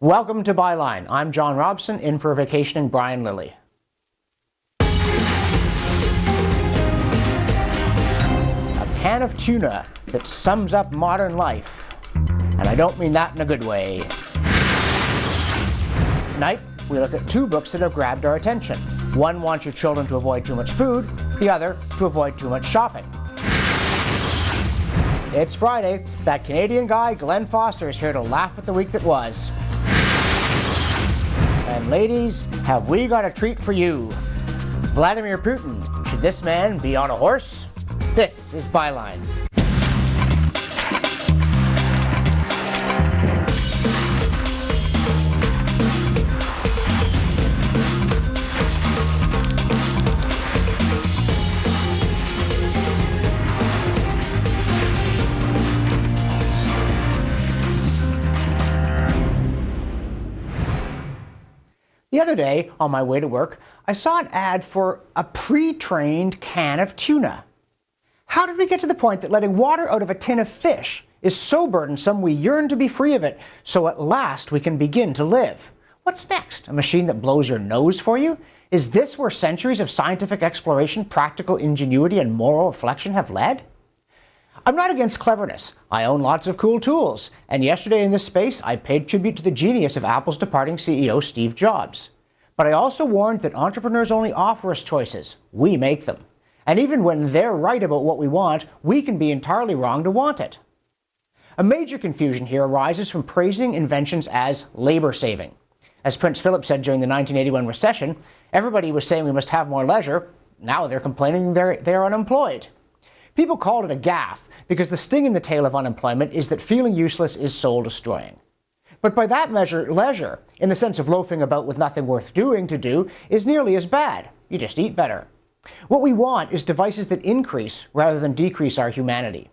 Welcome to Byline. I'm John Robson, in for vacationing Brian Lilly. A can of tuna that sums up modern life. And I don't mean that in a good way. Tonight, we look at two books that have grabbed our attention. One wants your children to avoid too much food, the other to avoid too much shopping. It's Friday. That Canadian guy, Glenn Foster, is here to laugh at the week that was. And ladies, have we got a treat for you. Vladimir Putin, should this man be on a horse? This is Byline. The other day, on my way to work, I saw an ad for a pre-trained can of tuna. How did we get to the point that letting water out of a tin of fish is so burdensome we yearn to be free of it, so at last we can begin to live? What's next? A machine that blows your nose for you? Is this where centuries of scientific exploration, practical ingenuity, and moral reflection have led? I'm not against cleverness. I own lots of cool tools. And yesterday in this space, I paid tribute to the genius of Apple's departing CEO, Steve Jobs. But I also warned that entrepreneurs only offer us choices. We make them. And even when they're right about what we want, we can be entirely wrong to want it. A major confusion here arises from praising inventions as labor-saving. As Prince Philip said during the 1981 recession, everybody was saying we must have more leisure. Now they're complaining they're unemployed. People called it a gaffe because the sting in the tail of unemployment is that feeling useless is soul-destroying. But by that measure, leisure, in the sense of loafing about with nothing worth doing to do, is nearly as bad. You just eat better. What we want is devices that increase rather than decrease our humanity.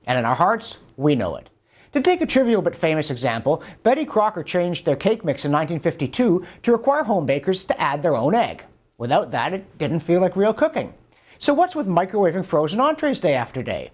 And in our hearts, we know it. To take a trivial but famous example, Betty Crocker changed their cake mix in 1952 to require home bakers to add their own egg. Without that, it didn't feel like real cooking. So what's with microwaving frozen entrees day after day?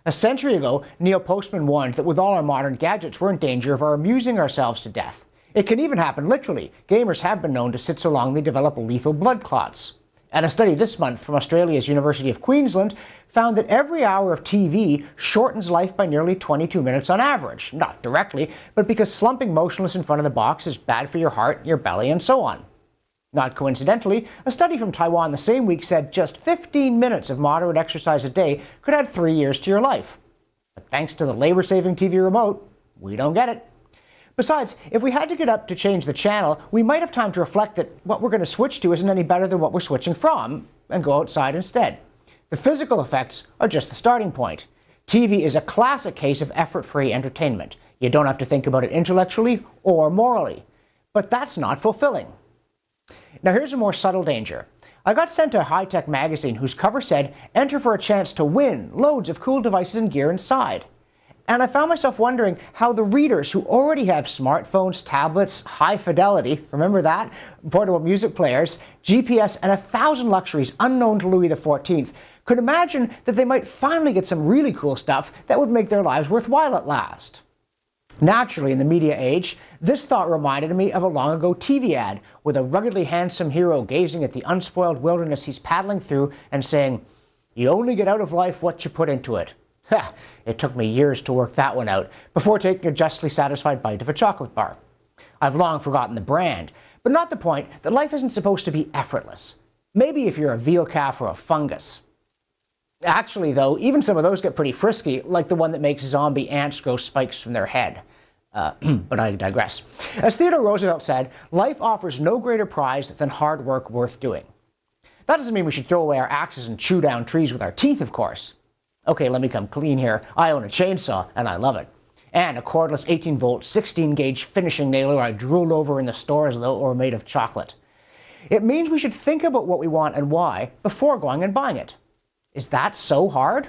A century ago, Neil Postman warned that with all our modern gadgets, we're in danger of amusing ourselves to death. It can even happen literally. Gamers have been known to sit so long they develop lethal blood clots. And a study this month from Australia's University of Queensland found that every hour of TV shortens life by nearly 22 minutes on average. Not directly, but because slumping motionless in front of the box is bad for your heart, your belly, and so on. Not coincidentally, a study from Taiwan the same week said just 15 minutes of moderate exercise a day could add 3 years to your life. But thanks to the labor-saving TV remote, we don't get it. Besides, if we had to get up to change the channel, we might have time to reflect that what we're going to switch to isn't any better than what we're switching from, and go outside instead. The physical effects are just the starting point. TV is a classic case of effort-free entertainment. You don't have to think about it intellectually or morally. But that's not fulfilling. Now here's a more subtle danger. I got sent a high-tech magazine whose cover said, "Enter for a chance to win loads of cool devices and gear inside." And I found myself wondering how the readers who already have smartphones, tablets, high fidelity, remember that, portable music players, GPS, and 1,000 luxuries unknown to Louis XIV, could imagine that they might finally get some really cool stuff that would make their lives worthwhile at last. Naturally, in the media age, this thought reminded me of a long-ago TV ad with a ruggedly handsome hero gazing at the unspoiled wilderness he's paddling through and saying, "You only get out of life what you put into it." Ha! It took me years to work that one out before taking a justly satisfied bite of a chocolate bar. I've long forgotten the brand, but not the point that life isn't supposed to be effortless. Maybe if you're a veal calf or a fungus. Actually, though, even some of those get pretty frisky, like the one that makes zombie ants grow spikes from their head. But I digress. As Theodore Roosevelt said, life offers no greater prize than hard work worth doing. That doesn't mean we should throw away our axes and chew down trees with our teeth, of course. Okay, let me come clean here. I own a chainsaw, and I love it. And a cordless 18-volt, 16-gauge finishing nailer I drooled over in the store as though it were made of chocolate. It means we should think about what we want and why before going and buying it. Is that so hard?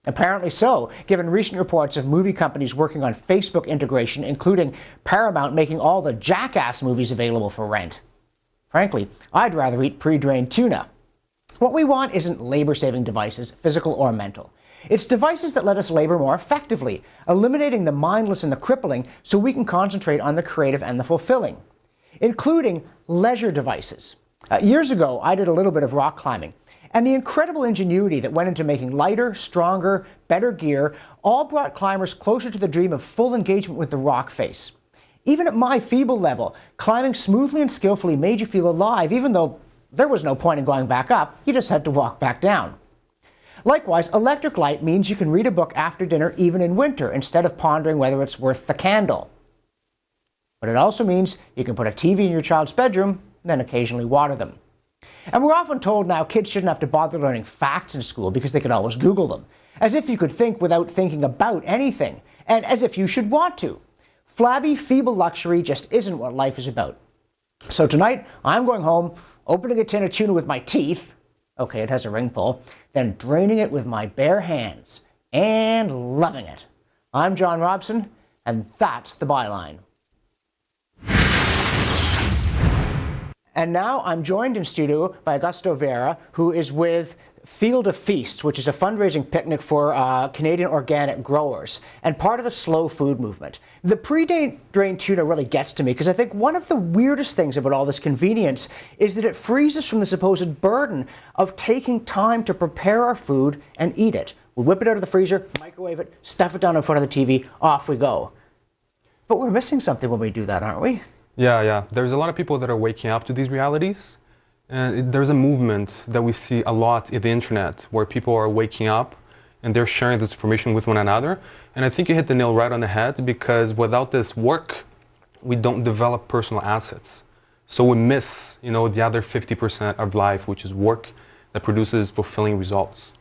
Apparently so, given recent reports of movie companies working on Facebook integration, including Paramount making all the Jackass movies available for rent. Frankly, I'd rather eat pre-drained tuna. What we want isn't labor-saving devices, physical or mental. It's devices that let us labor more effectively, eliminating the mindless and the crippling so we can concentrate on the creative and the fulfilling, including leisure devices. Years ago, I did a little bit of rock climbing, and the incredible ingenuity that went into making lighter, stronger, better gear all brought climbers closer to the dream of full engagement with the rock face. Even at my feeble level, climbing smoothly and skillfully made you feel alive, even though there was no point in going back up, you just had to walk back down. Likewise, electric light means you can read a book after dinner even in winter instead of pondering whether it's worth the candle. But it also means you can put a TV in your child's bedroom and then occasionally water them. And we're often told now kids shouldn't have to bother learning facts in school because they can always Google them, as if you could think without thinking about anything, and as if you should want to. Flabby, feeble luxury just isn't what life is about. So tonight, I'm going home, opening a tin of tuna with my teeth, okay, it has a ring pull, then draining it with my bare hands, and loving it. I'm John Robson, and that's the Byline. And now I'm joined in studio by Augusto Vieira, who is with Field of Feasts, which is a fundraising picnic for Canadian organic growers and part of the slow food movement. The pre-drained tuna really gets to me because I think one of the weirdest things about all this convenience is that it frees us from the supposed burden of taking time to prepare our food and eat it. We whip it out of the freezer, microwave it, stuff it down in front of the TV, off we go. But we're missing something when we do that, aren't we? Yeah. There's a lot of people that are waking up to these realities. And there's a movement that we see a lot in the internet where people are waking up and they're sharing this information with one another. And I think you hit the nail right on the head, because without this work, we don't develop personal assets. So we miss, the other 50% of life, which is work that produces fulfilling results.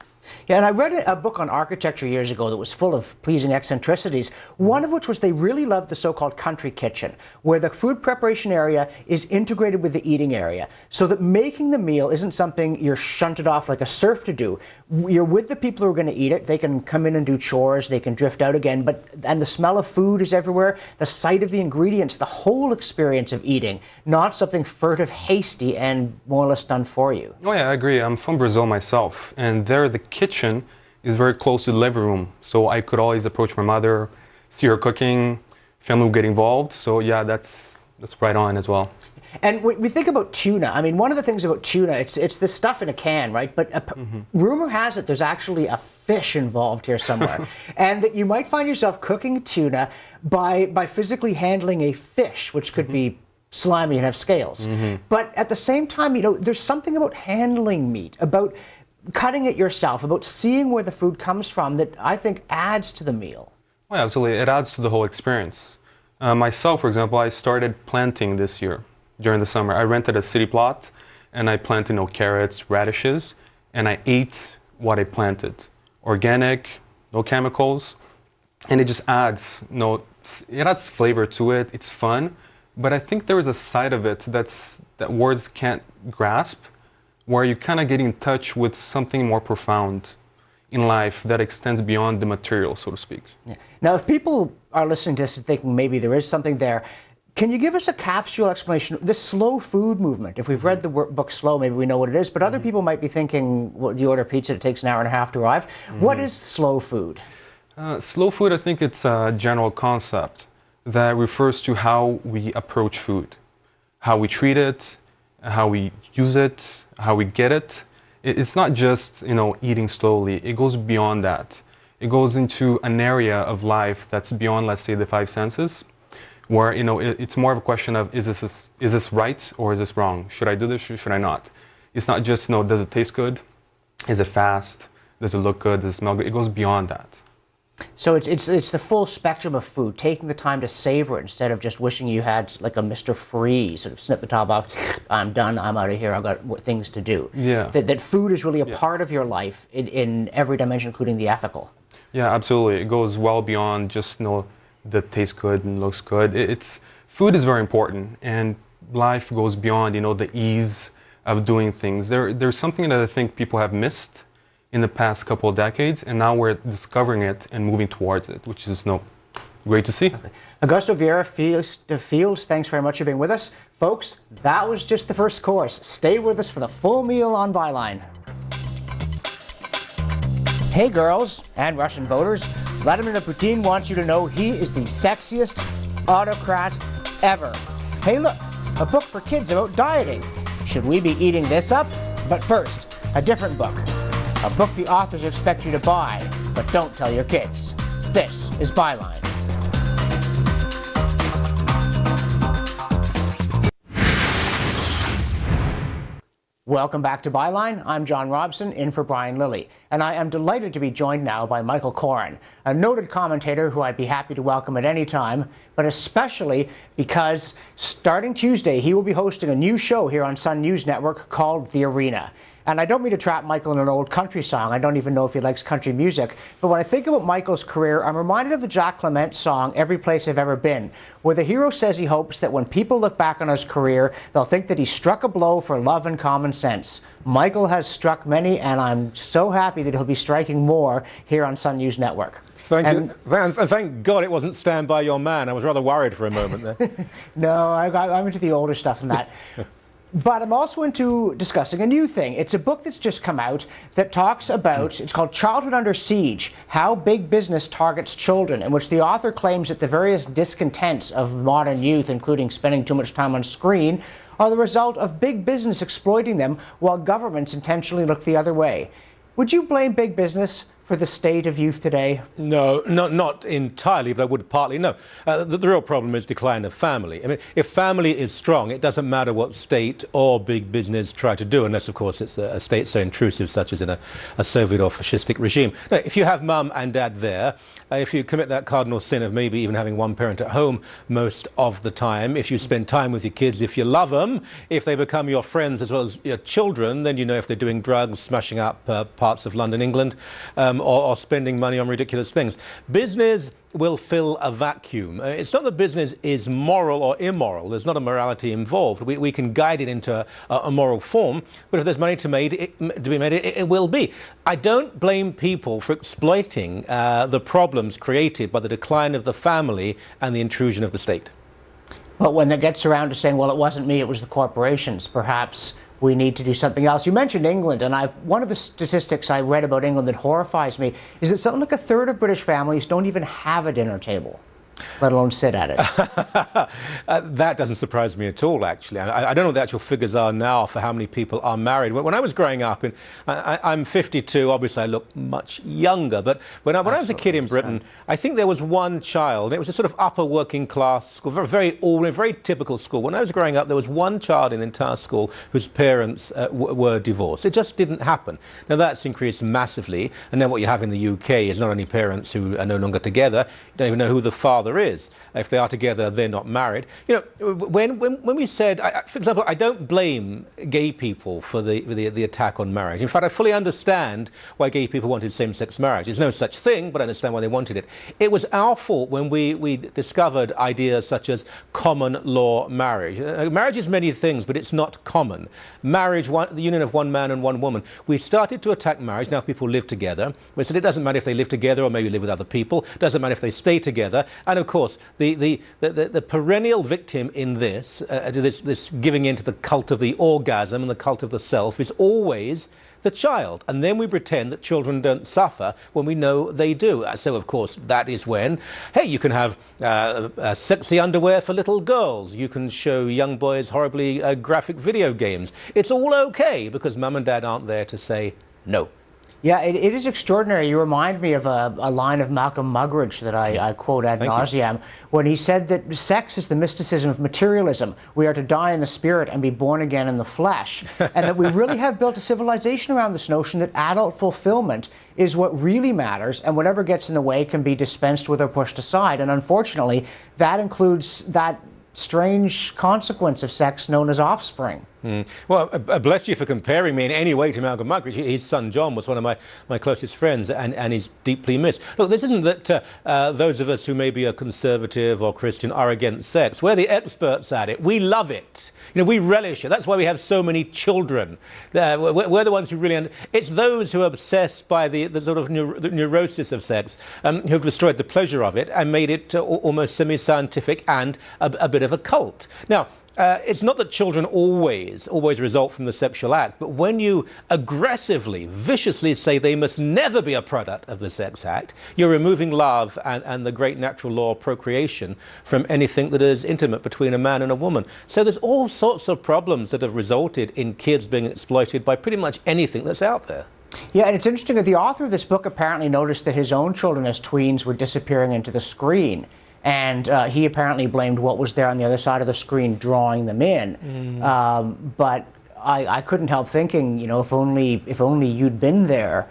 Yeah, and I read a book on architecture years ago that was full of pleasing eccentricities, one of which was they really loved the so-called country kitchen, where the food preparation area is integrated with the eating area, so that making the meal isn't something you're shunted off like a serf to do. You're with the people who are going to eat it. They can come in and do chores, they can drift out again, and the smell of food is everywhere, the sight of the ingredients, the whole experience of eating, not something furtive, hasty, and more or less done for you. Oh yeah, I agree. I'm from Brazil myself, and there the kitchen is very close to the living room. So I could always approach my mother, see her cooking, family would get involved. So yeah, that's right on as well. And we think about tuna. I mean, one of the things about tuna, it's this stuff in a can, right? But rumor has it there's actually a fish involved here somewhere. And that you might find yourself cooking tuna by physically handling a fish, which could be slimy and have scales. But at the same time, there's something about handling meat, about cutting it yourself, about seeing where the food comes from that I think adds to the meal. Oh, yeah, absolutely. It adds to the whole experience. Myself, for example, I started planting this year during the summer. I rented a city plot and I planted carrots, radishes, and I ate what I planted. Organic, no chemicals, and it just adds, it adds flavor to it. It's fun, but I think there is a side of it that words can't grasp, where you kind of get in touch with something more profound in life that extends beyond the material, so to speak. Yeah. Now, if people are listening to this and thinking maybe there is something there, can you give us a capsule explanation? The slow food movement, if we've read the book Slow, maybe we know what it is, but other people might be thinking, well, you order pizza, it takes an hour and a half to arrive. What is slow food? Slow food, I think it's a general concept that refers to how we approach food, how we treat it, how we use it, how we get it. It's not just, eating slowly. It goes beyond that. It goes into an area of life that's beyond, let's say, the five senses, where, it's more of a question of, is this right or is this wrong? Should I do this or should I not? It's not just, does it taste good? Is it fast? Does it look good? Does it smell good? It goes beyond that. So it's the full spectrum of food, taking the time to savor it instead of just wishing you had like a Mr. Freeze, sort of snip the top off, I'm done, I'm out of here, I've got things to do. Yeah. That food is really a part of your life in every dimension, including the ethical. Yeah, absolutely. It goes well beyond just, that tastes good and looks good. Food is very important, and life goes beyond, the ease of doing things. There's something that I think people have missed in the past couple of decades, and now we're discovering it and moving towards it, which is great to see. Okay. Augusto Vieira, Fields, thanks very much for being with us. Folks, that was just the first course. Stay with us for the full meal on Byline. Hey girls and Russian voters, Vladimir Putin wants you to know he is the sexiest autocrat ever. Hey look, a book for kids about dieting. Should we be eating this up? But first, a different book. A book the authors expect you to buy, but don't tell your kids. This is Byline. Welcome back to Byline. I'm John Robson, in for Brian Lilly, and I am delighted to be joined now by Michael Koren, a noted commentator who I'd be happy to welcome at any time, but especially because starting Tuesday, he will be hosting a new show here on Sun News Network called The Arena. And I don't mean to trap Michael in an old country song. I don't even know if he likes country music. But when I think about Michael's career, I'm reminded of the Jack Clement song, Every Place I've Ever Been, where the hero says he hopes that when people look back on his career, they'll think that he struck a blow for love and common sense. Michael has struck many, and I'm so happy that he'll be striking more here on Sun News Network. Thank you. And thank God it wasn't Stand By Your Man. I was rather worried for a moment there. No, I'm into the older stuff than that. But I'm also into discussing a new thing. It's a book that's just come out that talks about, it's called Childhood Under Siege, How Big Business Targets Children, in which the author claims that the various discontents of modern youth, including spending too much time on screen, are the result of big business exploiting them while governments intentionally look the other way. Would you blame big business for the state of youth today? No, not entirely, but I would partly. No. The real problem is decline of family. I mean, if family is strong, it doesn't matter what state or big business try to do, unless, of course, it's a state so intrusive, such as in a Soviet or fascistic regime. Now, if you have mum and dad there, if you commit that cardinal sin of maybe even having one parent at home most of the time, if you spend time with your kids, if you love them, if they become your friends as well as your children, then you know if they're doing drugs, smashing up parts of London, England, or spending money on ridiculous things. Business will fill a vacuum. It's not that business is moral or immoral. There's not a morality involved. We can guide it into a moral form, but if there's money to be made, it will be. I don't blame people for exploiting the problems created by the decline of the family and the intrusion of the state. But when it gets around to saying, well, it wasn't me, it was the corporations, perhaps we need to do something else. You mentioned England, and one of the statistics I read about England that horrifies me is that something like a third of British families don't even have a dinner table, let alone sit at it. That doesn't surprise me at all, actually. I don't know what the actual figures are now for how many people are married. When I was growing up, I'm 52, obviously I look much younger, but when I was a kid in Britain, I think there was one child. It was a sort of upper working class school, very typical school. When I was growing up, there was one child in the entire school whose parents were divorced. It just didn't happen. Now that's increased massively, and then what you have in the UK is not only parents who are no longer together, you don't even know who the father is. If they are together, they're not married. You know, when we said, for example, I don't blame gay people for the attack on marriage. In fact, I fully understand why gay people wanted same-sex marriage. There's no such thing, but I understand why they wanted it. It was our fault when we discovered ideas such as common law marriage. Marriage is many things, but it's not common. Marriage, the union of one man and one woman. We started to attack marriage. Now people live together. We said it doesn't matter if they live together or maybe live with other people. It doesn't matter if they stay together. And of course, the perennial victim in this giving into the cult of the orgasm and the cult of the self is always the child. And then we pretend that children don't suffer when we know they do. So, of course, that is when, hey, you can have sexy underwear for little girls. You can show young boys horribly graphic video games. It's all okay because mum and dad aren't there to say no. Yeah, it is extraordinary. You remind me of a line of Malcolm Muggeridge that I quote ad nauseam, when he said that sex is the mysticism of materialism. We are to die in the spirit and be born again in the flesh. And that we really have built a civilization around this notion that adult fulfillment is what really matters, and whatever gets in the way can be dispensed with or pushed aside. And unfortunately, that includes that strange consequence of sex known as offspring. Well, bless you for comparing me in any way to Malcolm Muggeridge. His son John was one of my closest friends, and he's deeply missed. Look, this isn't that those of us who maybe are conservative or Christian are against sex. We're the experts at it. We love it. You know, we relish it. That's why we have so many children. We're the ones who really... It's those who are obsessed by the sort of the neurosis of sex who have destroyed the pleasure of it and made it almost semi-scientific and a bit of a cult. Now, It's not that children always result from the sexual act, but when you aggressively, viciously say they must never be a product of the sex act, you're removing love and the great natural law of procreation from anything that is intimate between a man and a woman. So there's all sorts of problems that have resulted in kids being exploited by pretty much anything that's out there. Yeah, and it's interesting that the author of this book apparently noticed that his own children as tweens were disappearing into the screen. And he apparently blamed what was there on the other side of the screen drawing them in. But I couldn't help thinking, you know, if only you'd been there.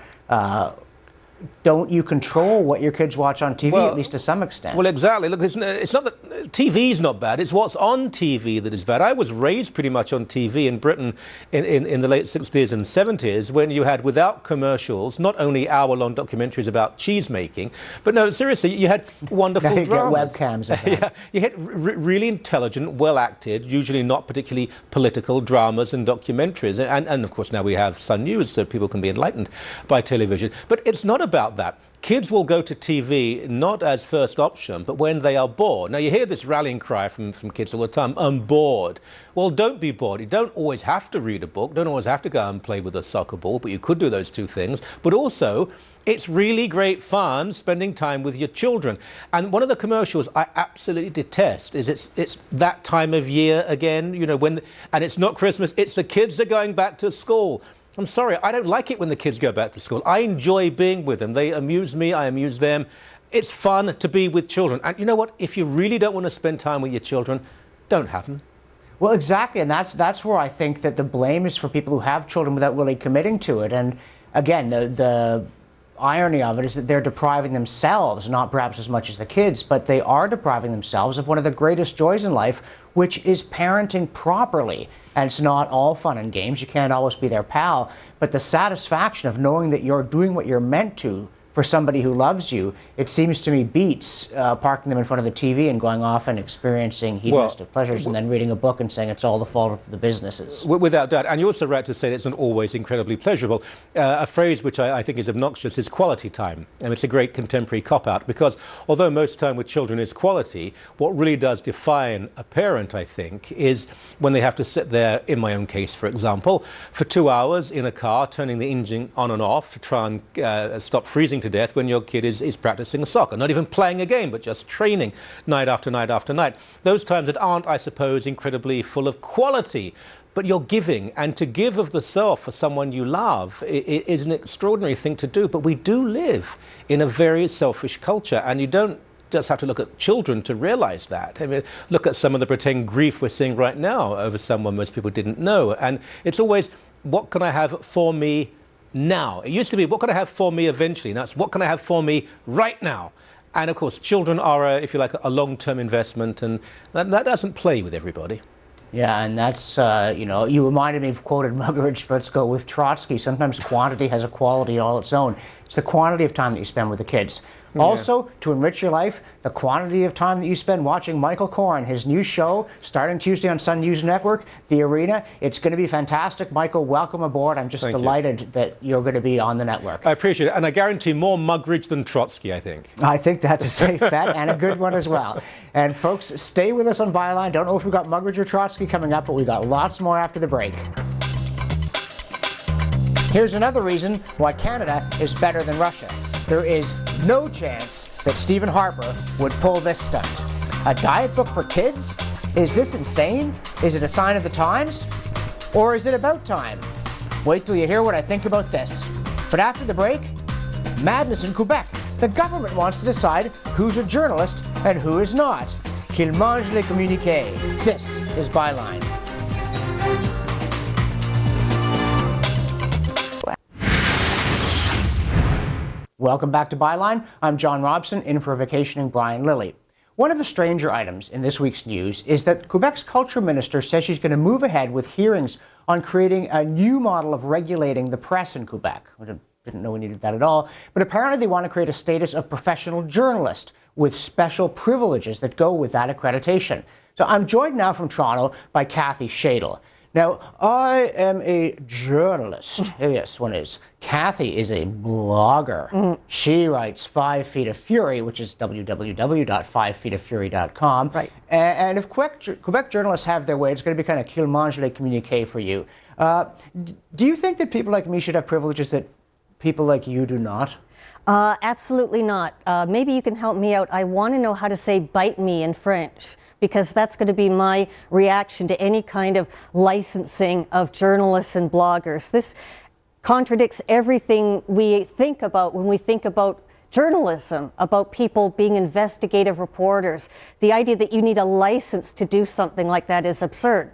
Don't you control what your kids watch on TV, at least to some extent? Well, exactly. Look, it's not that TV's not bad. It's what's on TV that is bad. I was raised pretty much on TV in Britain in the late 60s and 70s when you had, without commercials, not only hour-long documentaries about cheese making, but no, seriously, you had wonderful now you dramas. get webcams. Yeah, you had really intelligent, well-acted, usually not particularly political dramas and documentaries. And of course, now we have Sun News, so people can be enlightened by television. But it's not about that. Kids will go to TV not as first option, but when they are bored. Now, you hear this rallying cry from kids all the time, I'm bored. Well, don't be bored. You don't always have to read a book, don't always have to go and play with a soccer ball, but you could do those two things. But also, it's really great fun spending time with your children. And one of the commercials I absolutely detest is it's that time of year again, you know, and it's not Christmas, it's the kids are going back to school. I'm sorry, I don't like it when the kids go back to school. I enjoy being with them. They amuse me, I amuse them. It's fun to be with children. And you know what? If you really don't want to spend time with your children, don't have them. Well, exactly, and that's where I think that the blame is for people who have children without really committing to it. And again, the irony of it is that they're depriving themselves, not perhaps as much as the kids, but they are depriving themselves of one of the greatest joys in life, which is parenting properly. And it's not all fun and games. You can't always be their pal. But the satisfaction of knowing that you're doing what you're meant to for somebody who loves you, it seems to me beats parking them in front of the TV and going off and experiencing hedonistic pleasures and then reading a book and saying it's all the fault of the businesses. Without doubt. And you're also right to say that it's not always incredibly pleasurable. A phrase which I think is obnoxious is quality time. And it's a great contemporary cop-out because although most time with children is quality, what really does define a parent, I think, is when they have to sit there, in my own case, for example, for 2 hours in a car, turning the engine on and off to try and stop freezing to death when your kid is practicing soccer, not even playing a game, but just training night after night after night. Those times that aren't, I suppose, incredibly full of quality, but you're giving, and to give of the self for someone you love is an extraordinary thing to do. But we do live in a very selfish culture, and you don't just have to look at children to realize that. I mean, look at some of the pretend grief we're seeing right now over someone most people didn't know. And it's always, what can I have for me now? It used to be, what can I have for me eventually? Now it's, what can I have for me right now? And of course, children are, if you like, a long-term investment, and that doesn't play with everybody. Yeah, and that's, you know, you reminded me of quoted Muggeridge, let's go with Trotsky. Sometimes quantity has a quality all its own. It's the quantity of time that you spend with the kids. Yeah. Also, to enrich your life, the quantity of time that you spend watching Michael Corrin, his new show, starting Tuesday on Sun News Network, The Arena. It's going to be fantastic. Michael, welcome aboard. I'm just delighted that you're going to be on the network. I appreciate it, and I guarantee more Muggeridge than Trotsky, I think. I think that's a safe bet, and a good one as well. And folks, stay with us on Byline. Don't know if we've got Muggeridge or Trotsky coming up, but we've got lots more after the break. Here's another reason why Canada is better than Russia. There is no chance that Stephen Harper would pull this stunt. A diet book for kids? Is this insane? Is it a sign of the times? Or is it about time? Wait till you hear what I think about this. But after the break, madness in Quebec. The government wants to decide who's a journalist and who is not. Qu'il mange les communiqués. This is Byline. Welcome back to Byline. I'm John Robson, in for a vacationing Brian Lilly. One of the stranger items in this week's news is that Quebec's culture minister says she's going to move ahead with hearings on creating a new model of regulating the press in Quebec. I didn't know we needed that at all, but apparently they want to create a status of professional journalist with special privileges that go with that accreditation. So I'm joined now from Toronto by Kathy Shadle. Now, I am a journalist. Yes, one is. Kathy is a blogger. She writes 5 Feet of Fury, which is www.5feetoffury.com. Right. And if Quebec journalists have their way, it's going to be kind of qu'il mange les communiqués for you. Do you think that people like me should have privileges that people like you do not? Absolutely not. Maybe you can help me out. I want to know how to say bite me in French, because that's going to be my reaction to any kind of licensing of journalists and bloggers. This contradicts everything we think about when we think about journalism, about people being investigative reporters. The idea that you need a license to do something like that is absurd.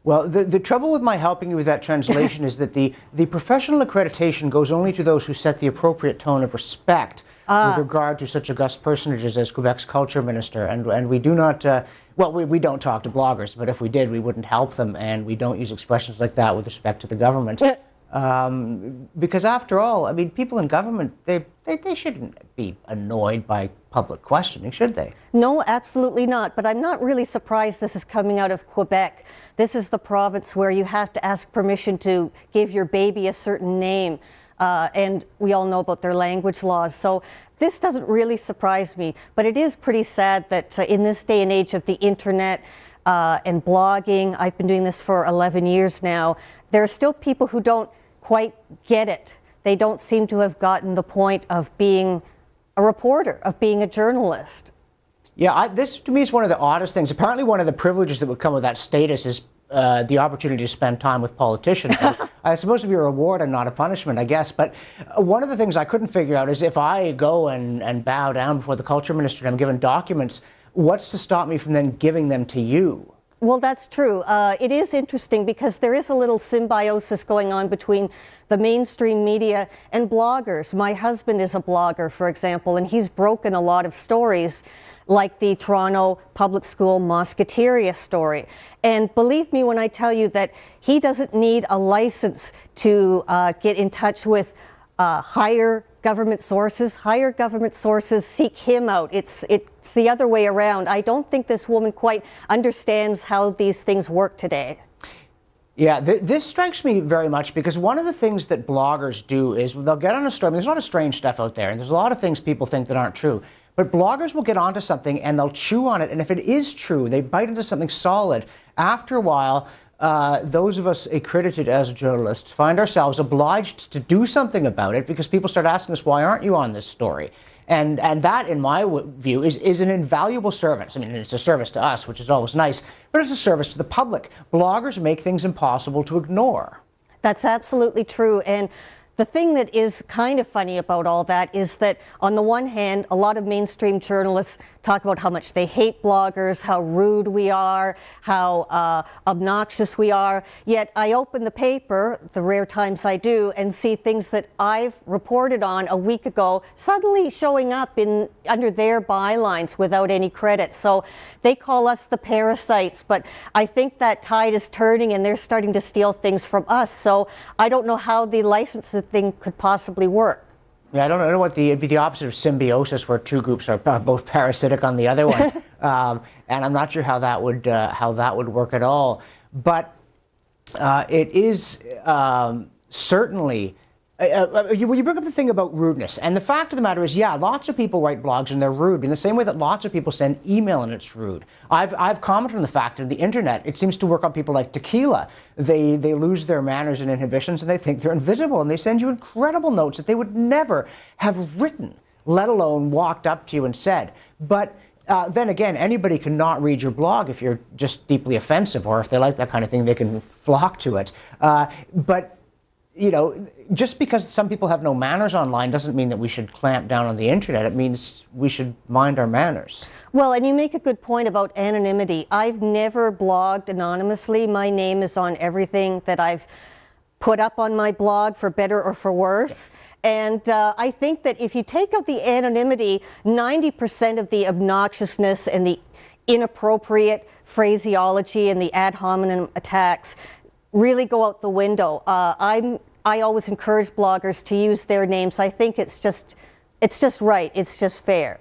Well, the trouble with my helping you with that translation is that the professional accreditation goes only to those who set the appropriate tone of respect with regard to such august personages as Quebec's culture minister. And we do not, well, we don't talk to bloggers, but if we did, we wouldn't help them, and we don't use expressions like that with respect to the government. Because after all, I mean, people in government, they shouldn't be annoyed by public questioning, should they? No, absolutely not. But I'm not really surprised this is coming out of Quebec. This is the province where you have to ask permission to give your baby a certain name. And we all know about their language laws. So this doesn't really surprise me. But it is pretty sad that in this day and age of the internet and blogging, I've been doing this for 11 years now, there are still people who don't quite get it. They don't seem to have gotten the point of being a reporter, of being a journalist. Yeah, this to me is one of the oddest things. Apparently one of the privileges that would come with that status is the opportunity to spend time with politicians. It's supposed to be a reward and not a punishment, I guess. But one of the things I couldn't figure out is if I go and bow down before the culture minister and I'm given documents, what's to stop me from then giving them to you? Well, that's true. It is interesting because there is a little symbiosis going on between the mainstream media and bloggers. My husband is a blogger, for example, and he's broken a lot of stories like the Toronto Public School Mosqueteria story. And believe me when I tell you that he doesn't need a license to get in touch with higher government sources. Higher government sources seek him out. It's the other way around. I don't think this woman quite understands how these things work today. Yeah, this strikes me very much because one of the things that bloggers do is they'll get on a story. I mean, there's a lot of strange stuff out there, and there's a lot of things people think that aren't true. But bloggers will get onto something and they'll chew on it, and if it is true, they bite into something solid. After a while, those of us accredited as journalists find ourselves obliged to do something about it because people start asking us, why aren't you on this story? And that, in my view, is an invaluable service. I mean, it's a service to us, which is always nice, but it's a service to the public. Bloggers make things impossible to ignore. That's absolutely true. And the thing that is kind of funny about all that is that, on the one hand, a lot of mainstream journalists talk about how much they hate bloggers, how rude we are, how obnoxious we are. Yet I open the paper, the rare times I do, and see things that I've reported on a week ago suddenly showing up under their bylines without any credit. So they call us the parasites, but I think that tide is turning and they're starting to steal things from us. So I don't know how the licensing thing could possibly work. Yeah, I don't know what it'd be the opposite of symbiosis, where two groups are both parasitic on the other one, and I'm not sure how that would work at all. But it is certainly. You bring up the thing about rudeness, and the fact of the matter is, yeah, lots of people write blogs and they're rude in the same way that lots of people send email and it's rude. I've commented on the fact that the internet, it seems to work on people like tequila. They lose their manners and inhibitions and they think they're invisible, and they send you incredible notes that they would never have written, let alone walked up to you and said. But then again, anybody can not read your blog if you're just deeply offensive, or if they like that kind of thing, they can flock to it. But you know, just because some people have no manners online doesn't mean that we should clamp down on the internet. It means we should mind our manners. Well, and you make a good point about anonymity. I've never blogged anonymously. My name is on everything that I've put up on my blog, for better or for worse. And I think that if you take out the anonymity, 90% of the obnoxiousness and the inappropriate phraseology and the ad hominem attacks really go out the window. I always encourage bloggers to use their names. I think it's just right. It's just fair.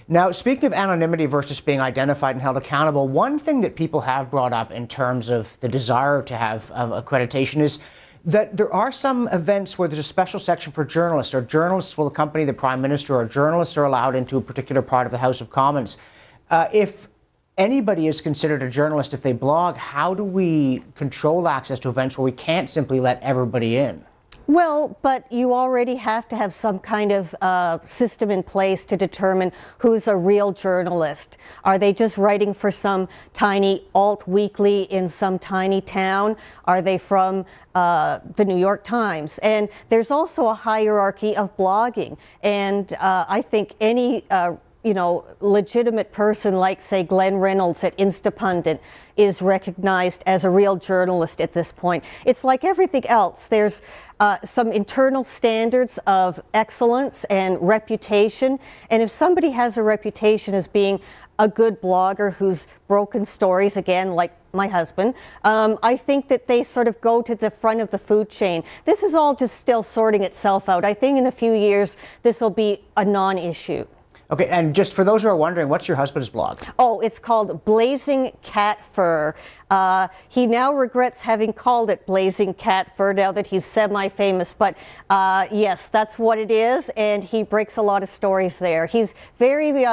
Now, speaking of anonymity versus being identified and held accountable, one thing that people have brought up in terms of the desire to have accreditation is that there are some events where there's a special section for journalists, or journalists will accompany the Prime Minister, or journalists are allowed into a particular part of the House of Commons. If anybody is considered a journalist if they blog, how do we control access to events where we can't simply let everybody in? Well, but you already have to have some kind of system in place to determine who's a real journalist. Are they just writing for some tiny alt weekly in some tiny town? Are they from the New York Times? And there's also a hierarchy of blogging. And I think any legitimate person like, say, Glenn Reynolds at Instapundit is recognized as a real journalist at this point. It's like everything else. There's some internal standards of excellence and reputation. And if somebody has a reputation as being a good blogger who's broken stories, again, like my husband, I think that they sort of go to the front of the food chain. This is all just still sorting itself out. I think in a few years, this will be a non-issue. Okay, and just for those who are wondering, what's your husband's blog? Oh, it's called Blazing Cat Fur. He now regrets having called it Blazing Cat Fur now that he's semi-famous, but yes, that's what it is, and he breaks a lot of stories there. He's very,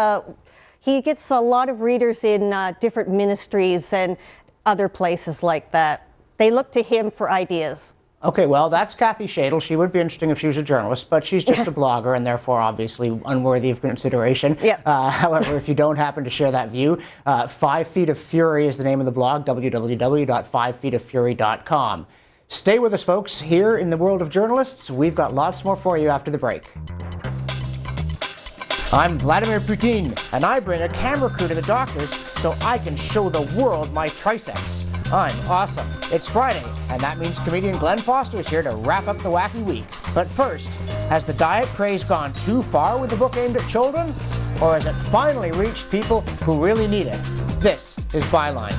he gets a lot of readers in different ministries and other places like that. They look to him for ideas. Okay, well, that's Kathy Shadle. She would be interesting if she was a journalist, but she's just a blogger and therefore obviously unworthy of consideration. Yep. However, if you don't happen to share that view, 5 Feet of Fury is the name of the blog, www.5feetoffury.com. Stay with us, folks. Here in the world of journalists, we've got lots more for you after the break. I'm Vladimir Putin, and I bring a camera crew to the doctors so I can show the world my triceps. I'm awesome. It's Friday, and that means comedian Glenn Foster is here to wrap up the wacky week. But first, has the diet craze gone too far with the book aimed at children? Or has it finally reached people who really need it? This is Byline.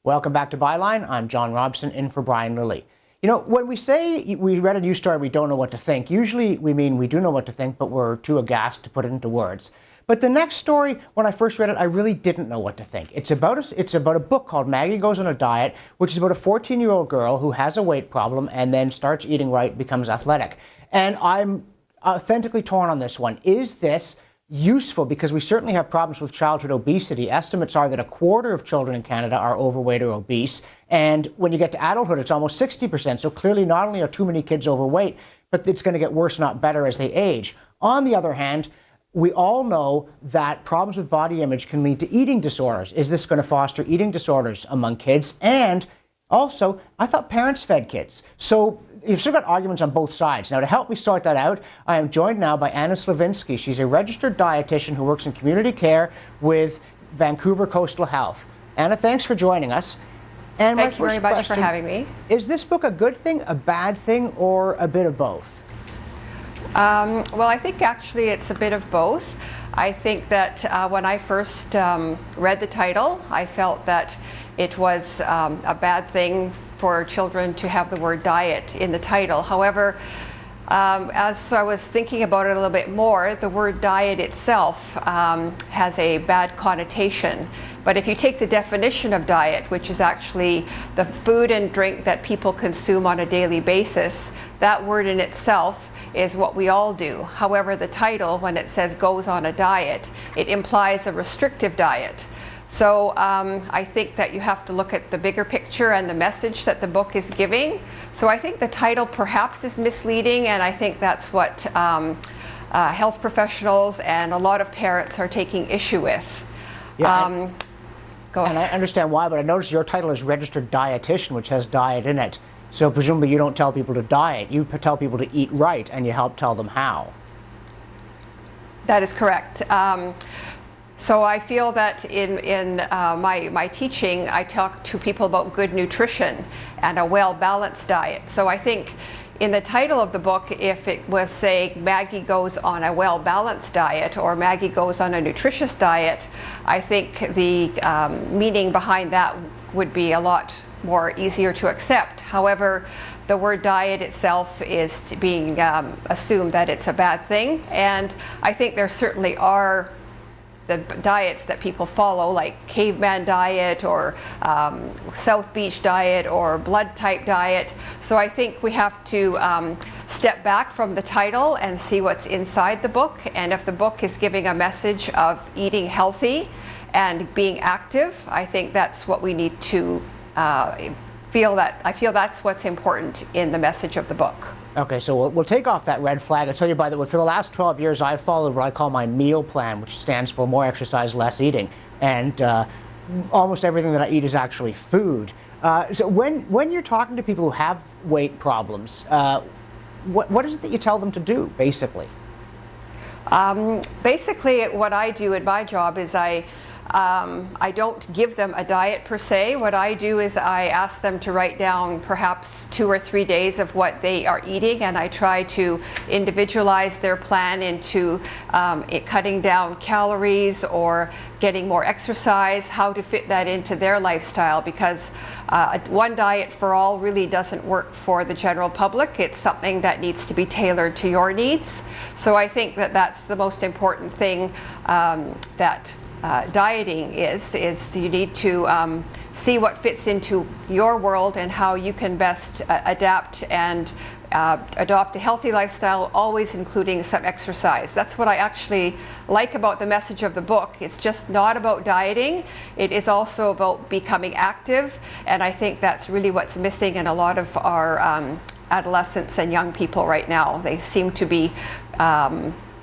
Welcome back to Byline. I'm John Robson, in for Brian Lilly. You know, when we say we read a news story, we don't know what to think, usually we mean we do know what to think, but we're too aghast to put it into words. But the next story, when I first read it, I really didn't know what to think. It's about a book called Maggie Goes on a Diet, which is about a 14-year-old girl who has a weight problem and then starts eating right, becomes athletic. And I'm authentically torn on this one. Is this useful? Because we certainly have problems with childhood obesity. Estimates are that a quarter of children in Canada are overweight or obese. And when you get to adulthood, it's almost 60%. So clearly not only are too many kids overweight, but it's going to get worse, not better, as they age. On the other hand, we all know that problems with body image can lead to eating disorders. Is this going to foster eating disorders among kids? And also, I thought parents fed kids. So you've still got arguments on both sides. Now, to help me sort that out, I am joined now by Anna Slavinsky. She's a registered dietitian who works in community care with Vancouver Coastal Health. Anna, thanks for joining us. And Thank you very much for having me. Is this book a good thing, a bad thing, or a bit of both? Well, I think actually it's a bit of both. I think that when I first read the title, I felt that it was a bad thing for children to have the word diet in the title. However, as I was thinking about it a little bit more, the word diet itself has a bad connotation. But if you take the definition of diet, which is actually the food and drink that people consume on a daily basis, that word in itself is what we all do. However, the title, when it says goes on a diet, it implies a restrictive diet. So I think that you have to look at the bigger picture and the message that the book is giving. So I think the title perhaps is misleading, and I think that's what health professionals and a lot of parents are taking issue with. Yeah, Go ahead. And I understand why, but I notice your title is registered dietitian, which has diet in it. So presumably you don't tell people to diet, you tell people to eat right, and you help tell them how. That is correct. So I feel that in my teaching, I talk to people about good nutrition and a well-balanced diet. So I think in the title of the book, if it was, say, Maggie goes on a well-balanced diet or Maggie goes on a nutritious diet, I think the meaning behind that would be a lot more easier to accept. However, the word diet itself is being assumed that it's a bad thing, and I think there certainly are the diets that people follow, like caveman diet or South Beach diet or blood type diet. So I think we have to step back from the title and see what's inside the book, and if the book is giving a message of eating healthy and being active, I think that's what we need to I feel that's what's important in the message of the book. Okay, so we'll take off that red flag. I'll tell you, by the way, for the last 12 years, I've followed what I call my meal plan, which stands for more exercise, less eating. And almost everything that I eat is actually food. So when you're talking to people who have weight problems, what is it that you tell them to do, basically? Basically, what I do in my job is I don't give them a diet per se. What I do is I ask them to write down perhaps 2 or 3 days of what they are eating, and I try to individualize their plan into cutting down calories or getting more exercise, how to fit that into their lifestyle, because one diet for all really doesn't work for the general public. It's something that needs to be tailored to your needs. So I think that that's the most important thing that dieting is you need to see what fits into your world and how you can best adapt and adopt a healthy lifestyle, always including some exercise. That's what I actually like about the message of the book. It's just not about dieting. It is also about becoming active, and I think that's really what's missing in a lot of our adolescents and young people right now. They seem to be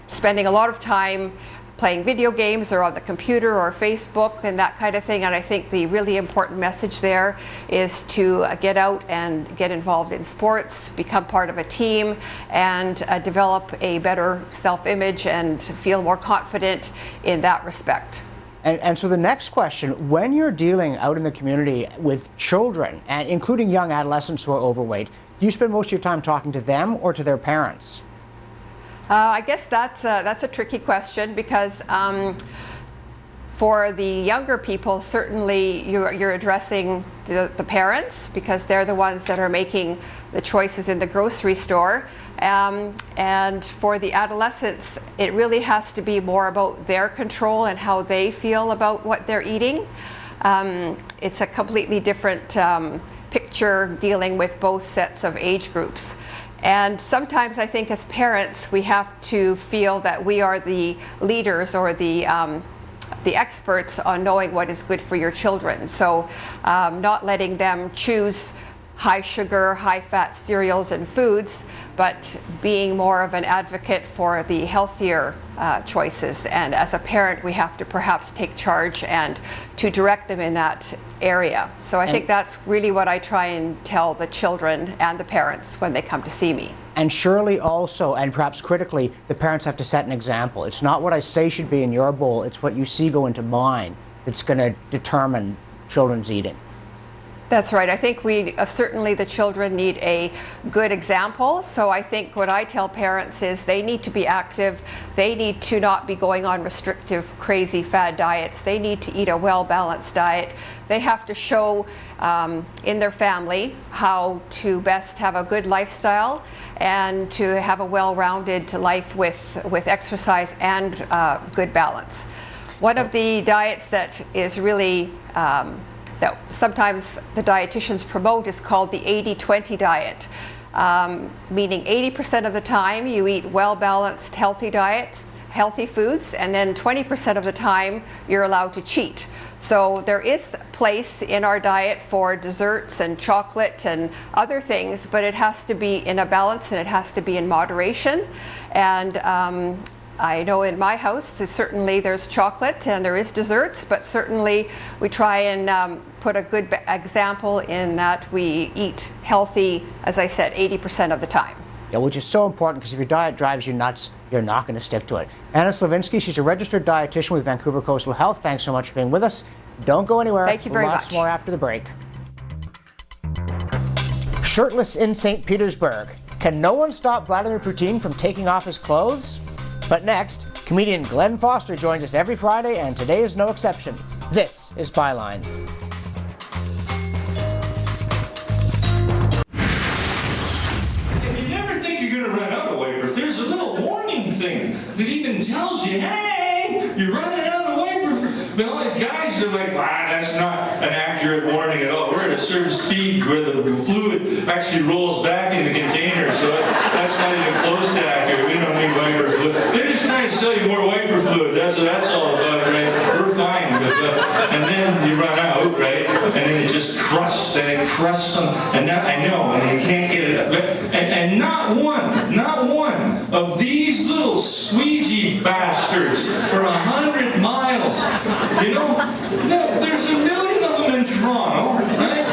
spending a lot of time playing video games or on the computer or Facebook and that kind of thing, and I think the really important message there is to get out and get involved in sports, become part of a team, and develop a better self-image and feel more confident in that respect. And so the next question, when you're dealing out in the community with children, and including young adolescents who are overweight, do you spend most of your time talking to them or to their parents? I guess that's a tricky question, because for the younger people, certainly you're addressing the parents, because they're the ones that are making the choices in the grocery store. And for the adolescents, it really has to be more about their control and how they feel about what they're eating. It's a completely different picture dealing with both sets of age groups. And sometimes I think as parents we have to feel that we are the leaders or the experts on knowing what is good for your children. So not letting them choose high sugar, high fat cereals and foods, but being more of an advocate for the healthier choices. And as a parent, we have to perhaps take charge and to direct them in that area. So I think that's really what I try and tell the children and the parents when they come to see me. And surely also, and perhaps critically, the parents have to set an example. It's not what I say should be in your bowl, it's what you see go into mine that's going to determine children's eating. That's right. I think certainly the children need a good example. So I think what I tell parents is they need to be active. They need to not be going on restrictive, crazy fad diets. They need to eat a well-balanced diet. They have to show in their family how to best have a good lifestyle and to have a well-rounded life with exercise and good balance. One of the diets that is really that sometimes the dietitians promote is called the 80-20 diet, meaning 80% of the time you eat well-balanced, healthy diets, healthy foods, and then 20% of the time you're allowed to cheat. So there is place in our diet for desserts and chocolate and other things, but it has to be in a balance and it has to be in moderation. And I know in my house certainly there's chocolate and there is desserts, but certainly we try and put a good example in that we eat healthy, as I said, 80% of the time. Yeah, which is so important, because if your diet drives you nuts, you're not going to stick to it. Anna Slavinsky, she's a registered dietitian with Vancouver Coastal Health. Thanks so much for being with us. Don't go anywhere. Thank you very much. Lots more after the break. Shirtless in St. Petersburg. Can no one stop Vladimir Putin from taking off his clothes? But next, comedian Glenn Foster joins us every Friday, and today is no exception. This is Byline. accurate warning at all. We're at a certain speed where the fluid actually rolls back in the container, so that's not even close to accurate. We don't need wiper fluid. They're just trying to sell you more wiper fluid. That's what that's all about, right? We're fine. And then you run out, right? And then it just crusts, and it crusts them. And that, I know, and you can't get it up. And not one of these little squeegee bastards for 100 miles. You know, there's a million of them in Toronto, right?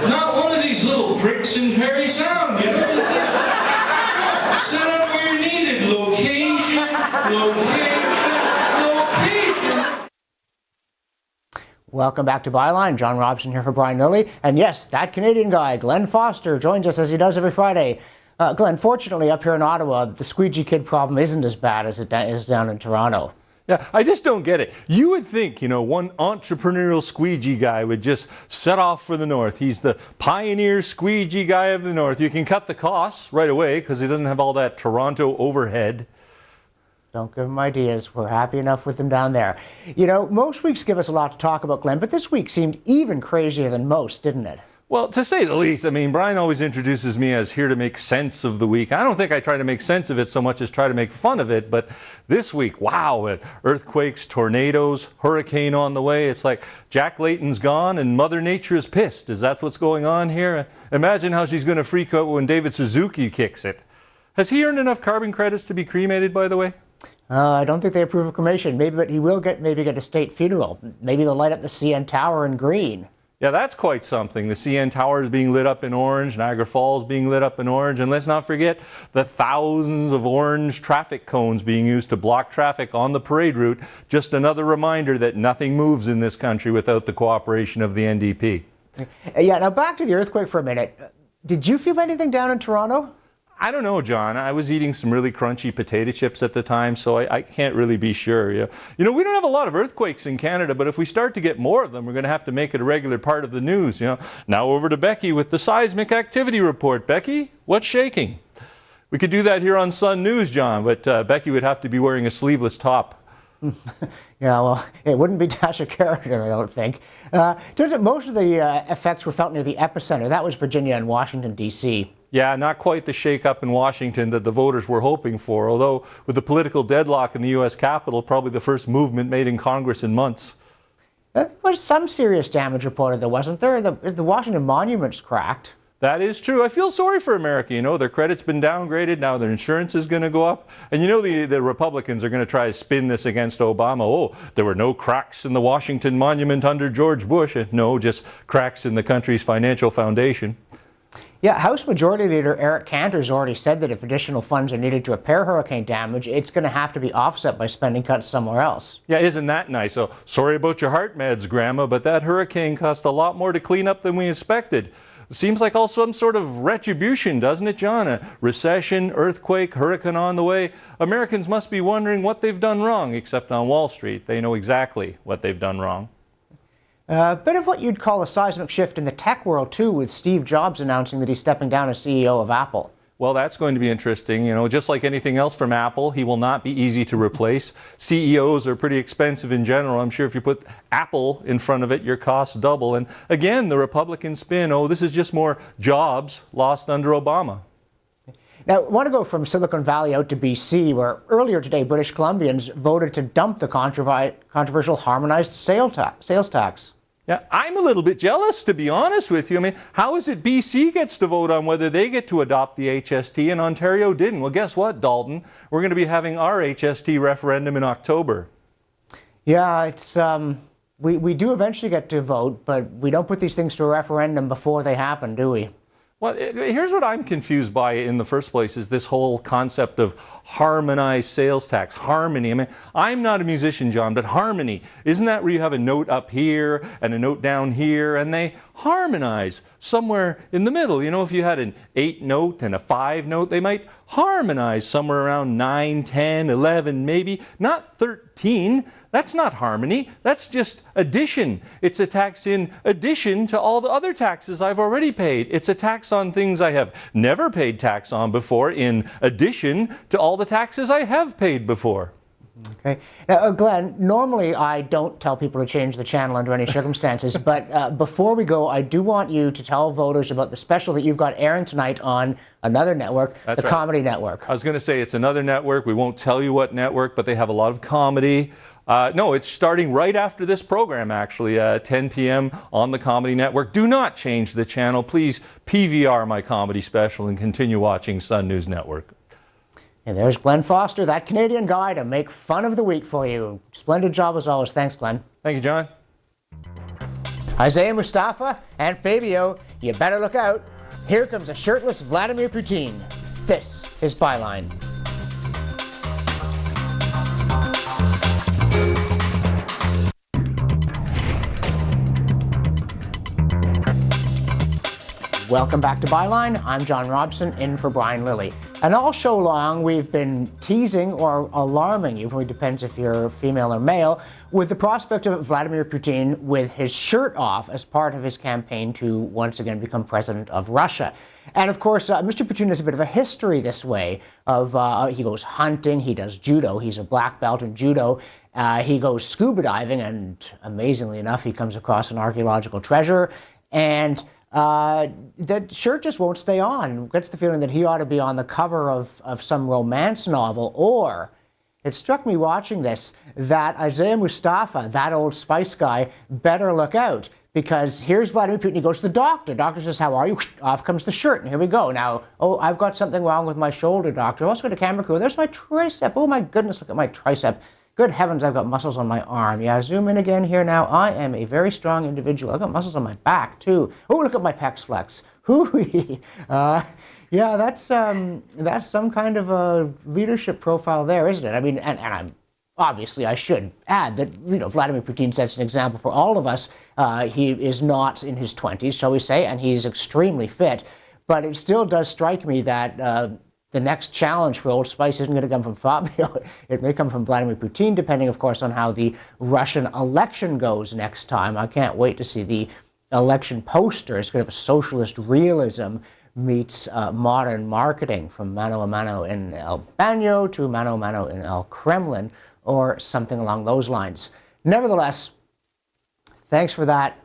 Not one of these little pricks in Parry Sound, you know? Set up where you're needed. Location. Welcome back to Byline. John Robson here for Brian Lilly. And yes, that Canadian guy, Glenn Foster, joins us as he does every Friday. Glenn, fortunately up here in Ottawa, the squeegee kid problem isn't as bad as it is down in Toronto. Yeah, I just don't get it. You would think, one entrepreneurial squeegee guy would just set off for the north. He's the pioneer squeegee guy of the north. You can cut the costs right away because he doesn't have all that Toronto overhead. Don't give him ideas. We're happy enough with him down there. Most weeks give us a lot to talk about, Glenn, but this week seemed even crazier than most, didn't it? Well, to say the least. I mean, Brian always introduces me as here to make sense of the week. I don't think I try to make sense of it so much as try to make fun of it. But this week, wow, earthquakes, tornadoes, hurricane on the way. It's like Jack Layton's gone and Mother Nature is pissed. Is that what's going on here? Imagine how she's going to freak out when David Suzuki kicks it. Has he earned enough carbon credits to be cremated, by the way? I don't think they approve of cremation. But he will get a state funeral. Maybe they'll light up the CN Tower in green. Yeah, that's quite something. The CN Tower is being lit up in orange, Niagara Falls being lit up in orange, and let's not forget the thousands of orange traffic cones being used to block traffic on the parade route. Just another reminder that nothing moves in this country without the cooperation of the NDP. Yeah, now back to the earthquake for a minute. Did you feel anything down in Toronto? I don't know, John. I was eating some really crunchy potato chips at the time, so I can't really be sure. We don't have a lot of earthquakes in Canada, but if we start to get more of them, we're going to have to make it a regular part of the news. Now over to Becky with the seismic activity report. Becky, what's shaking? We could do that here on Sun News, John, but Becky would have to be wearing a sleeveless top. Yeah, well, it wouldn't be Tasha Carrigan, I don't think. Turns out most of the effects were felt near the epicenter. That was Virginia and Washington, D.C. Yeah, not quite the shake-up in Washington that the voters were hoping for, although with the political deadlock in the U.S. Capitol, probably the first movement made in Congress in months. There was some serious damage reported, though, wasn't there? The Washington monuments cracked. That is true. I feel sorry for America. Their credit's been downgraded. Now their insurance is going to go up. And the Republicans are going to try to spin this against Obama. Oh, there were no cracks in the Washington monument under George Bush. No, just cracks in the country's financial foundation. Yeah, House Majority Leader Eric Cantor's already said that if additional funds are needed to repair hurricane damage, it's going to have to be offset by spending cuts somewhere else. Yeah, isn't that nice? So, sorry about your heart meds, Grandma, but that hurricane cost a lot more to clean up than we expected. Seems like also some sort of retribution, doesn't it, John? A recession, earthquake, hurricane on the way. Americans must be wondering what they've done wrong, except on Wall Street. They know exactly what they've done wrong. A bit of what you'd call a seismic shift in the tech world, too, with Steve Jobs announcing that he's stepping down as CEO of Apple. Well, that's going to be interesting. Just like anything else from Apple, he will not be easy to replace. CEOs are pretty expensive in general. I'm sure if you put Apple in front of it, your costs double. And again, the Republican spin, this is just more jobs lost under Obama. Now, I want to go from Silicon Valley out to BC, where earlier today British Columbians voted to dump the controversial harmonized sales tax. Yeah, I'm a little bit jealous, to be honest with you. I mean, how is it BC gets to vote on whether they get to adopt the HST and Ontario didn't? Well, guess what, Dalton? We're going to be having our HST referendum in October. Yeah, it's we do eventually get to vote, but we don't put these things to a referendum before they happen, do we? Well, here's what I'm confused by in the first place is this whole concept of harmonized sales tax. Harmony. I mean, I'm not a musician, John, but harmony. Isn't that where you have a note up here and a note down here and they harmonize somewhere in the middle? If you had an 8 note and a 5 note, they might harmonize somewhere around 9, 10, 11, maybe, not 13. That's not harmony. That's just addition. It's a tax in addition to all the other taxes I've already paid. It's a tax on things I have never paid tax on before in addition to all the taxes I have paid before. Okay. Now, Glenn, normally I don't tell people to change the channel under any circumstances, but before we go, I do want you to tell voters about the special that you've got airing tonight on another network, the Comedy Network. I was going to say it's another network. We won't tell you what network, but they have a lot of comedy. No, it's starting right after this program, actually, 10 p.m. on the Comedy Network. Do not change the channel. Please PVR my comedy special and continue watching Sun News Network. And there's Glenn Foster, that Canadian guy, to make fun of the week for you. Splendid job as always. Thanks, Glenn. Thank you, John. Isaiah Mustafa and Fabio, you better look out. Here comes a shirtless Vladimir Putin. This is Byline. Welcome back to Byline. I'm John Robson, in for Brian Lilly. And all show long, we've been teasing or alarming you, it depends if you're female or male, with the prospect of Vladimir Putin with his shirt off as part of his campaign to once again become president of Russia. And of course, Mr. Putin has a bit of a history this way of he goes hunting, he does judo, he's a black belt in judo, he goes scuba diving, and amazingly enough, he comes across an archaeological treasure, and that shirt just won't stay on. Gets the feeling that he ought to be on the cover of some romance novel, or it struck me watching this that Isaiah Mustafa, that old spice guy, better look out, because here's Vladimir Putin. He goes to the doctor. Doctor says, "How are you?" Off comes the shirt, and here we go. Now, oh, I've got something wrong with my shoulder, doctor. Let's go to camera crew. There's my tricep. Oh my goodness, look at my tricep. Good heavens, I've got muscles on my arm. Yeah, zoom in again here now. I am a very strong individual. I've got muscles on my back, too. Oh, look at my pecs flex. Hoo-wee. Yeah, that's some kind of a leadership profile there, isn't it? I mean, and I'm obviously, I should add that, Vladimir Putin sets an example for all of us. He is not in his 20s, shall we say, and he's extremely fit. But it still does strike me that the next challenge for Old Spice isn't going to come from Fabio. It may come from Vladimir Putin, depending, of course, on how the Russian election goes next time. I can't wait to see the election poster. It's kind of a socialist realism meets modern marketing, from mano a mano in El Baño to mano a mano in El Kremlin, or something along those lines. Nevertheless, thanks for that.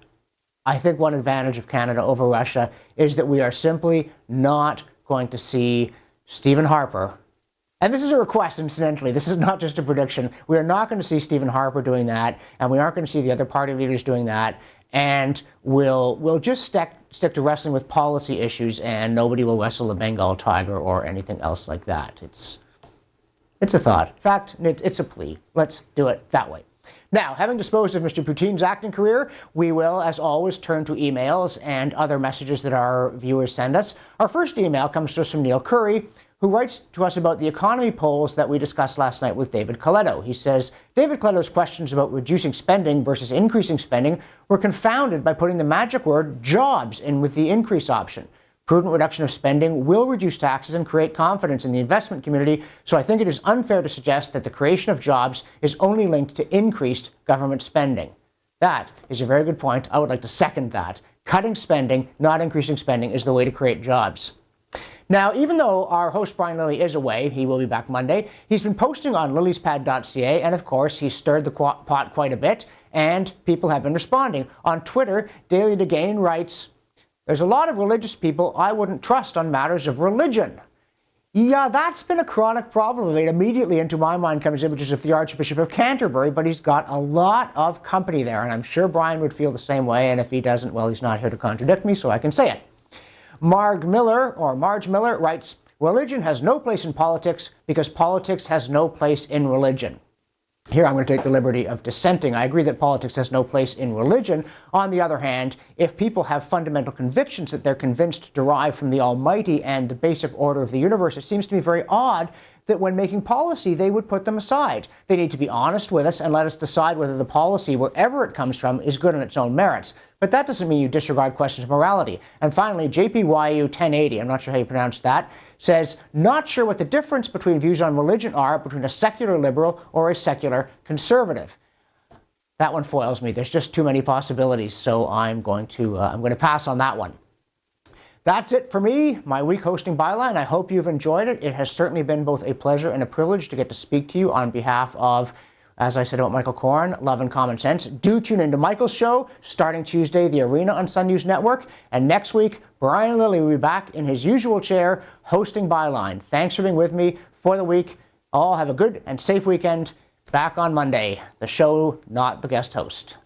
I think one advantage of Canada over Russia is that we are simply not going to see Stephen Harper, and this is a request, incidentally, this is not just a prediction, we are not going to see Stephen Harper doing that, and we aren't going to see the other party leaders doing that, and we'll just stick to wrestling with policy issues, and nobody will wrestle a Bengal tiger or anything else like that. It's a thought. In fact, it's a plea. Let's do it that way. Now, having disposed of Mr. Putin's acting career, we will, as always, turn to emails and other messages that our viewers send us. Our first email comes to us from Neil Curry, who writes to us about the economy polls that we discussed last night with David Coletto. He says, David Coleto's questions about reducing spending versus increasing spending were confounded by putting the magic word jobs in with the increase option. Prudent reduction of spending will reduce taxes and create confidence in the investment community, so I think it is unfair to suggest that the creation of jobs is only linked to increased government spending. That is a very good point. I would like to second that. Cutting spending, not increasing spending, is the way to create jobs. Now, even though our host Brian Lilly is away, he will be back Monday, he's been posting on lillyspad.ca, and of course, he's stirred the pot quite a bit, and people have been responding. On Twitter, Daily DeGain writes, "There's a lot of religious people I wouldn't trust on matters of religion." Yeah, that's been a chronic problem. Immediately into my mind comes images of the Archbishop of Canterbury, but he's got a lot of company there, and I'm sure Brian would feel the same way, and if he doesn't, well, he's not here to contradict me, so I can say it. Marge Miller writes, "Religion has no place in politics because politics has no place in religion." Here I'm going to take the liberty of dissenting. I agree that politics has no place in religion. On the other hand, if people have fundamental convictions that they're convinced derive from the Almighty and the basic order of the universe, it seems to me very odd that when making policy, they would put them aside. They need to be honest with us and let us decide whether the policy, wherever it comes from, is good on its own merits. But that doesn't mean you disregard questions of morality. And finally, JPYU 1080, I'm not sure how you pronounce that, says, "Not sure what the difference between views on religion are between a secular liberal or a secular conservative." That one foils me. There's just too many possibilities, so I'm going to pass on that one. That's it for me, my week hosting Byline. I hope you've enjoyed it. It has certainly been both a pleasure and a privilege to get to speak to you on behalf of, as I said about Michael Corn, Love and Common Sense. Do tune into Michael's show starting Tuesday, The Arena on Sun News Network. And next week, Brian Lilly will be back in his usual chair hosting Byline. Thanks for being with me for the week. All have a good and safe weekend. Back on Monday. The show, not the guest host.